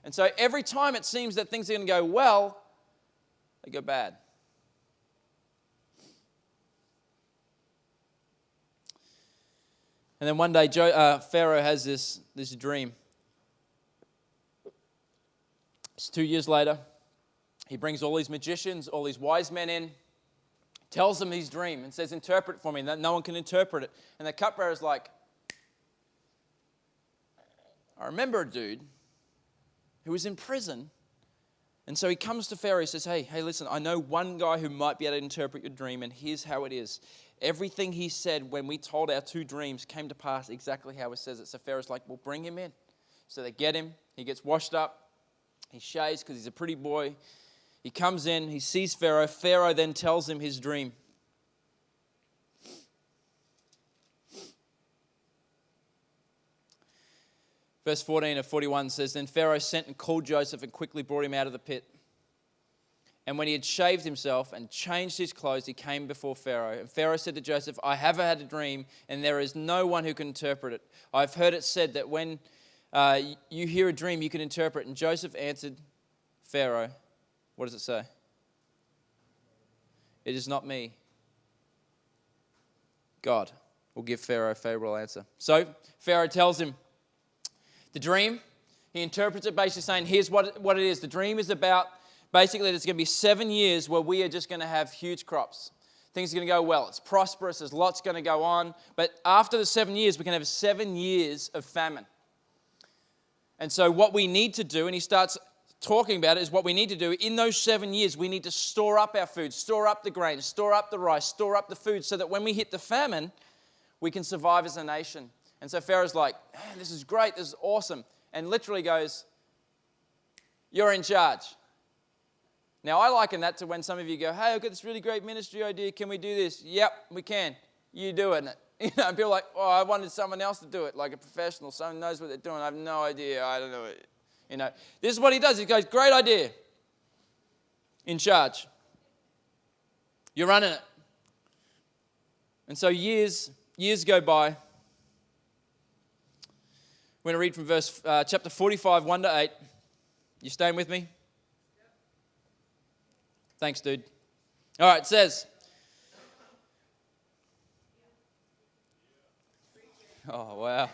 And so every time it seems that things are going to go well, they go bad. And then one day, Pharaoh has this dream. It's 2 years later. He brings all these magicians, all these wise men in, tells them his dream and says, interpret it for me. And no one can interpret it. And the cupbearer is like, I remember a dude who was in prison. And so he comes to Pharaoh. He says, hey, listen, I know one guy who might be able to interpret your dream, and here's how it is. Everything he said when we told our 2 dreams came to pass exactly how it says it. So Pharaoh's like, well, bring him in. So they get him. He gets washed up. He shaves because he's a pretty boy. He comes in. He sees Pharaoh. Pharaoh then tells him his dream. Verse 14 of 41 says, then Pharaoh sent and called Joseph and quickly brought him out of the pit. And when he had shaved himself and changed his clothes, he came before Pharaoh. And Pharaoh said to Joseph, I have had a dream, and there is no one who can interpret it. I've heard it said that when you hear a dream, you can interpret. And Joseph answered Pharaoh, what does it say? It is not me. God will give Pharaoh a favorable answer. So Pharaoh tells him the dream. He interprets it basically saying, here's what it is. The dream is about basically there's going to be 7 years where we are just going to have huge crops. Things are going to go well. It's prosperous. There's lots going to go on. But after the 7 years, we can have 7 years of famine. And so what we need to do, and he starts talking about it, is what we need to do in those 7 years, we need to store up our food, store up the grain, store up the rice, store up the food so that when we hit the famine, we can survive as a nation. And so Pharaoh's like, man, this is great. This is awesome. And literally goes, you're in charge. Now, I liken that to when some of you go, hey, I've got this really great ministry idea. Can we do this? Yep, we can. You do it. And people are like, oh, I wanted someone else to do it, like a professional. Someone knows what they're doing. I have no idea. I don't know. This is what he does. He goes, great idea. In charge. You're running it. And so years go by. We're going to read from chapter 45, 1 to 8. You staying with me? Thanks, dude. All right, it says, oh, wow.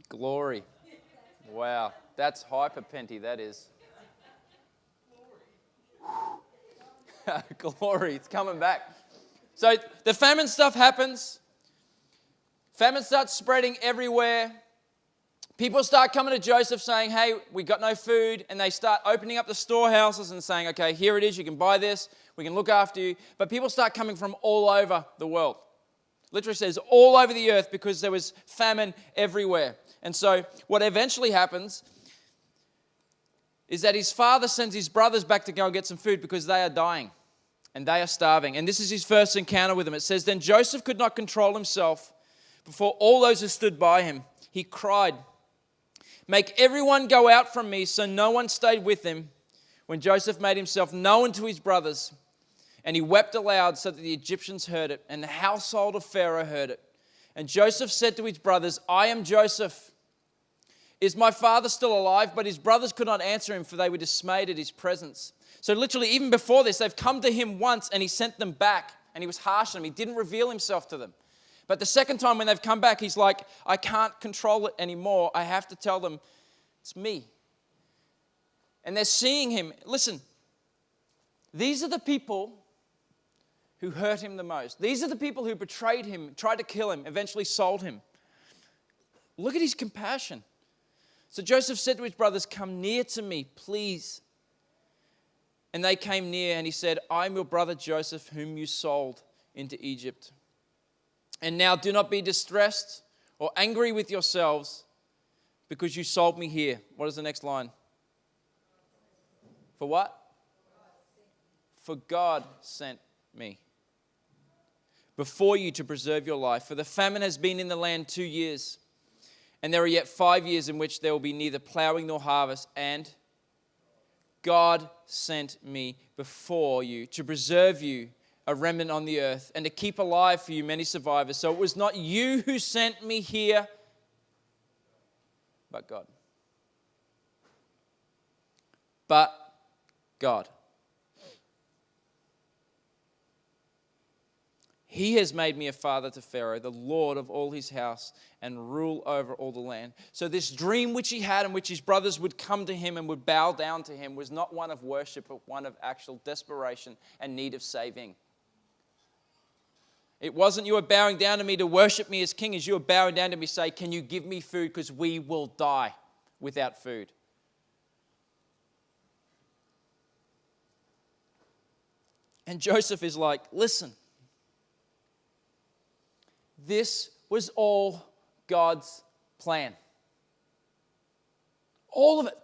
Glory. Wow, that's hyper penty, that is. Glory, it's coming back. So the famine stuff happens. Famine starts spreading everywhere. People start coming to Joseph saying, hey, we got no food. And they start opening up the storehouses and saying, okay, here it is. You can buy this. We can look after you. But people start coming from all over the world. Literally says all over the earth because there was famine everywhere. And so what eventually happens is that his father sends his brothers back to go and get some food because they are dying and they are starving. And this is his first encounter with them. It says, then Joseph could not control himself before all those who stood by him. He cried, make everyone go out from me. So no one stayed with him when Joseph made himself known to his brothers. And he wept aloud so that the Egyptians heard it, and the household of Pharaoh heard it. And Joseph said to his brothers, I am Joseph. Is my father still alive? But his brothers could not answer him, for they were dismayed at his presence. So literally, even before this, they've come to him once, and he sent them back, and he was harsh on them. He didn't reveal himself to them. But the second time when they've come back, he's like, I can't control it anymore. I have to tell them, it's me. And they're seeing him. Listen, these are the people who hurt him the most. These are the people who betrayed him, tried to kill him, eventually sold him. Look at his compassion. So Joseph said to his brothers, come near to me, please. And they came near, and he said, I am your brother Joseph, whom you sold into Egypt. And now do not be distressed or angry with yourselves because you sold me here. What is the next line? For what? For God sent me before you to preserve your life. For the famine has been in the land 2 years, and there are yet 5 years in which there will be neither plowing nor harvest. And God sent me before you to preserve you a remnant on the earth and to keep alive for you many survivors. So it was not you who sent me here, but God. But God. He has made me a father to Pharaoh, the Lord of all his house, and rule over all the land. So this dream which he had, in which his brothers would come to him and would bow down to him, was not one of worship, but one of actual desperation and need of saving. It wasn't you are bowing down to me to worship me as king, as you are bowing down to me, say, can you give me food, because we will die without food. And Joseph is like, listen, this was all God's plan. All of it.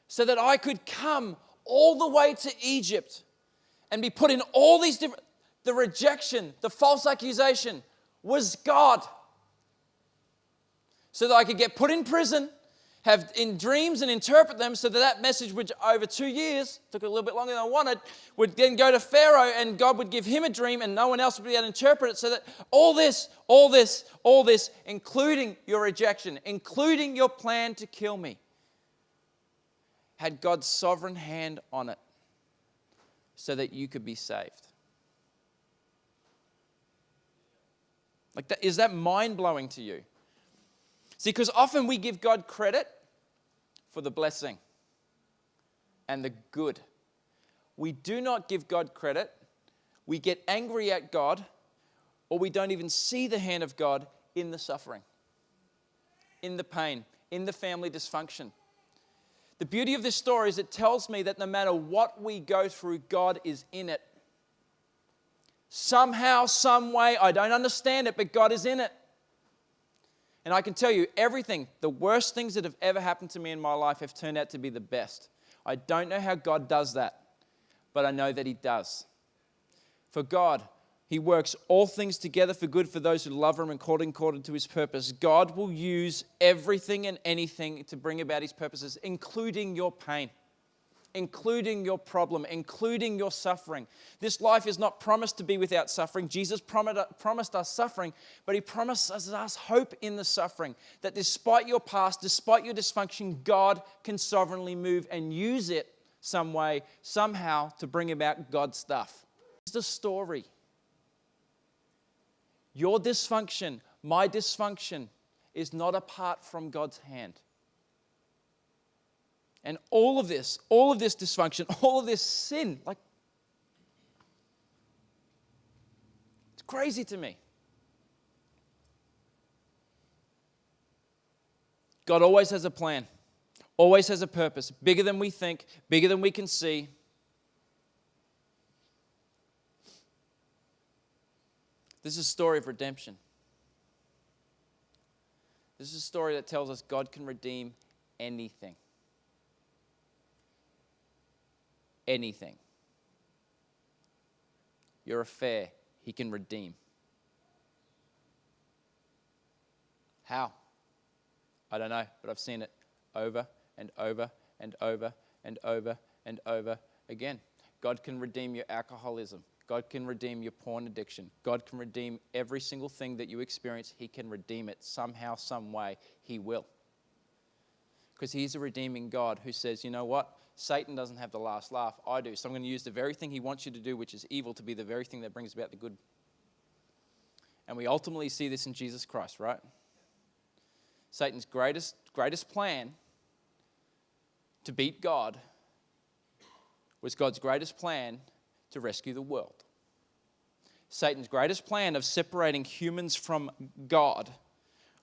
So that I could come all the way to Egypt and be put in all these different... The rejection, the false accusation was God. So that I could get put in prison, have in dreams and interpret them, so that that message, which over 2 years, took a little bit longer than I wanted, would then go to Pharaoh, and God would give him a dream and no one else would be able to interpret it, so that all this, including your rejection, including your plan to kill me, had God's sovereign hand on it so that you could be saved. Like that, is that mind-blowing to you? See, because often we give God credit for the blessing and the good. We do not give God credit. We get angry at God, or we don't even see the hand of God in the suffering, in the pain, in the family dysfunction. The beauty of this story is it tells me that no matter what we go through, God is in it. Somehow, some way, I don't understand it, but God is in it. And I can tell you, everything, the worst things that have ever happened to me in my life have turned out to be the best. I don't know how God does that, but I know that He does. For God, He works all things together for good for those who love Him and called according to His purpose. God will use everything and anything to bring about His purposes, including your pain. including your problem, including your suffering. This life is not promised to be without suffering. Jesus promised us suffering, but he promises us hope in the suffering, that despite your past, despite your dysfunction, God can sovereignly move and use it some way, somehow, to bring about God's stuff. It's the story. Your dysfunction, my dysfunction, is not apart from God's hand. And all of this dysfunction, all of this sin, like, it's crazy to me. God always has a plan, always has a purpose, bigger than we think, bigger than we can see. This is a story of redemption. This is a story that tells us God can redeem anything. Anything. Your affair, he can redeem. How? I don't know, but I've seen it over and over and over and over and over again. God can redeem your alcoholism. God can redeem your porn addiction. God can redeem every single thing that you experience. He can redeem it somehow, some way. He will. Because he's a redeeming God who says, you know what? Satan doesn't have the last laugh. I do. So I'm going to use the very thing he wants you to do, which is evil, to be the very thing that brings about the good. And we ultimately see this in Jesus Christ, right? Satan's greatest plan to beat God was God's greatest plan to rescue the world. Satan's greatest plan of separating humans from God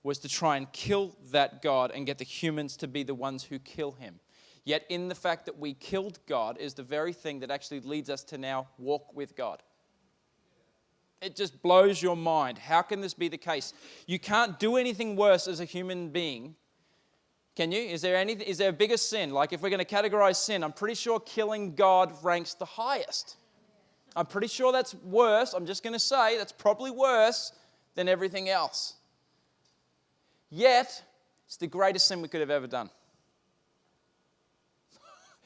was to try and kill that God and get the humans to be the ones who kill him. Yet in the fact that we killed God is the very thing that actually leads us to now walk with God. It just blows your mind. How can this be the case? You can't do anything worse as a human being. Can you? Is there a bigger sin? Like if we're going to categorize sin, I'm pretty sure killing God ranks the highest. I'm pretty sure that's worse. I'm just going to say that's probably worse than everything else. Yet, it's the greatest sin we could have ever done.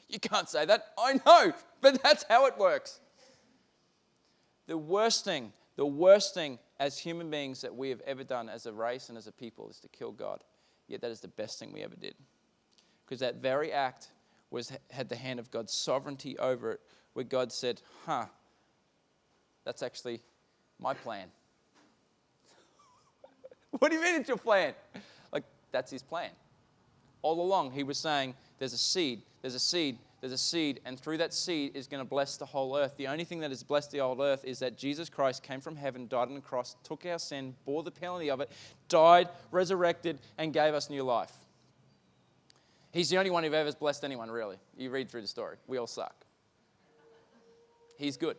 You can't say that. I know, but that's how it works. The worst thing as human beings that we have ever done as a race and as a people is to kill God. Yet that is the best thing we ever did. Because that very act had the hand of God's sovereignty over it, where God said, that's actually my plan. What do you mean it's your plan? Like, that's his plan. All along, he was saying, there's a seed, and through that seed is going to bless the whole earth. The only thing that has blessed the whole earth is that Jesus Christ came from heaven, died on the cross, took our sin, bore the penalty of it, died, resurrected, and gave us new life. He's the only one who ever blessed anyone, really. You read through the story. We all suck. He's good.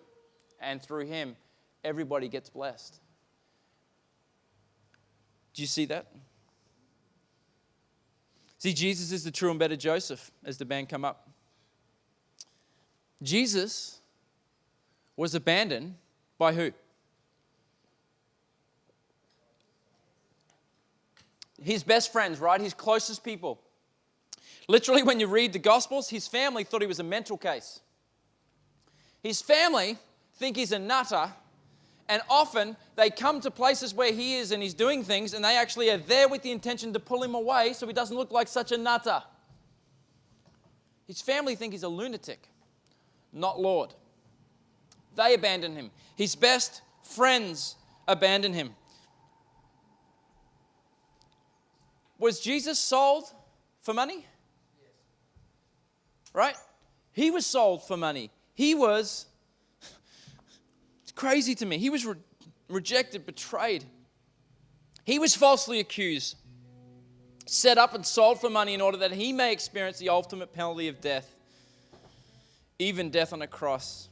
And through him, everybody gets blessed. Do you see that? See, Jesus is the true and better Joseph, as the band come up. Jesus was abandoned by who? His best friends, right? His closest people. Literally, when you read the Gospels, his family thought he was a mental case. His family think he's a nutter, and often they come to places where he is and he's doing things, and they actually are there with the intention to pull him away so he doesn't look like such a nutter. His family think he's a lunatic, not Lord. They abandon him. His best friends abandon him. Was Jesus sold for money? Yes. Right? He was sold for money. He was... It's crazy to me. He was rejected, betrayed. He was falsely accused, set up and sold for money in order that he may experience the ultimate penalty of death, even death on a cross.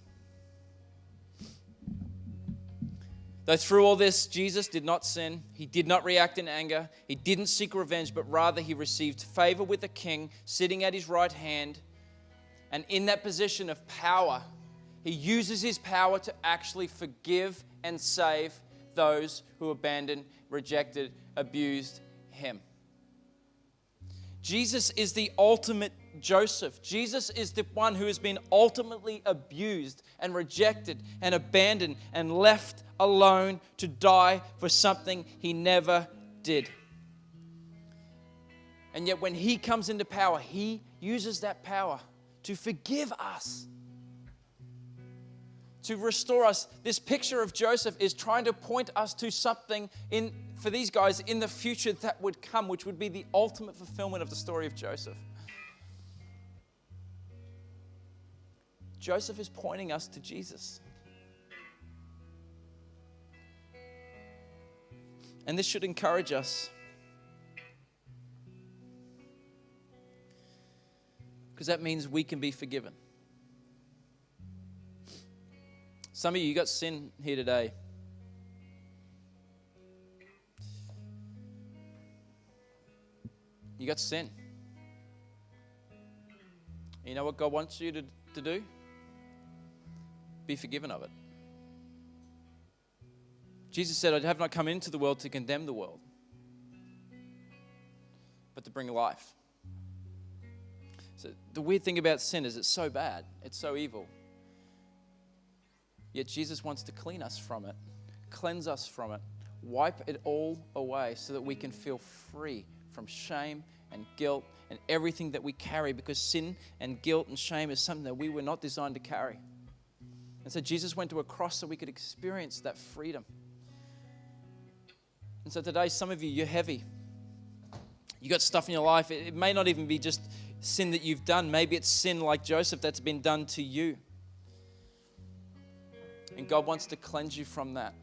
Though through all this, Jesus did not sin. He did not react in anger. He didn't seek revenge, but rather he received favor with the king, sitting at his right hand. And in that position of power, he uses his power to actually forgive and save those who abandoned, rejected, abused him. Jesus is the ultimate Joseph. Jesus is the one who has been ultimately abused and rejected and abandoned and left alone to die for something he never did. And yet when he comes into power, he uses that power to forgive us, to restore us. This picture of Joseph is trying to point us to something for these guys in the future that would come, which would be the ultimate fulfillment of the story of Joseph. Joseph is pointing us to Jesus. And this should encourage us. Because that means we can be forgiven. Some of you got sin here today. You got sin. You know what God wants you to do? Be forgiven of it. Jesus said, I have not come into the world to condemn the world, but to bring life. So the weird thing about sin is it's so bad, it's so evil. Yet Jesus wants to clean us from it, cleanse us from it, wipe it all away so that we can feel free from shame and guilt and everything that we carry, because sin and guilt and shame is something that we were not designed to carry. And so Jesus went to a cross so we could experience that freedom. And so today, some of you, you're heavy. You got stuff in your life. It may not even be just sin that you've done. Maybe it's sin like Joseph that's been done to you. And God wants to cleanse you from that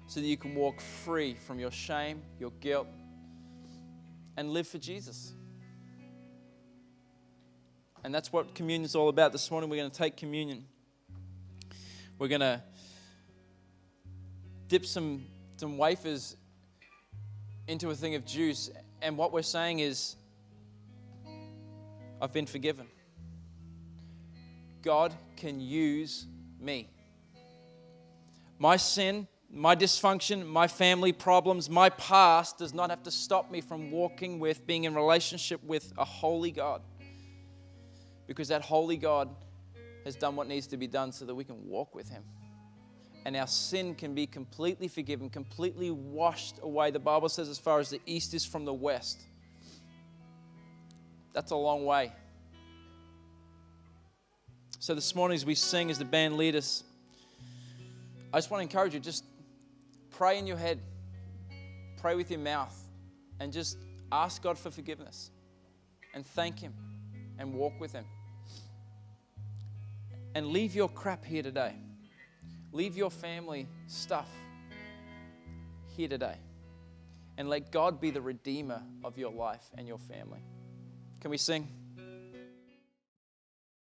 so that you can walk free from your shame, your guilt, and live for Jesus. And that's what communion is all about. This morning we're going to take communion. We're going to dip some wafers into a thing of juice. And what we're saying is, I've been forgiven. God can use me. My sin, my dysfunction, my family problems, my past does not have to stop me from walking with, being in relationship with a holy God. Because that holy God has done what needs to be done so that we can walk with Him. And our sin can be completely forgiven, completely washed away. The Bible says as far as the east is from the west. That's a long way. So this morning as we sing, as the band lead us, I just want to encourage you, just pray in your head, pray with your mouth, and just ask God for forgiveness and thank Him and walk with Him. And leave your crap here today. Leave your family stuff here today. And let God be the redeemer of your life and your family. Can we sing?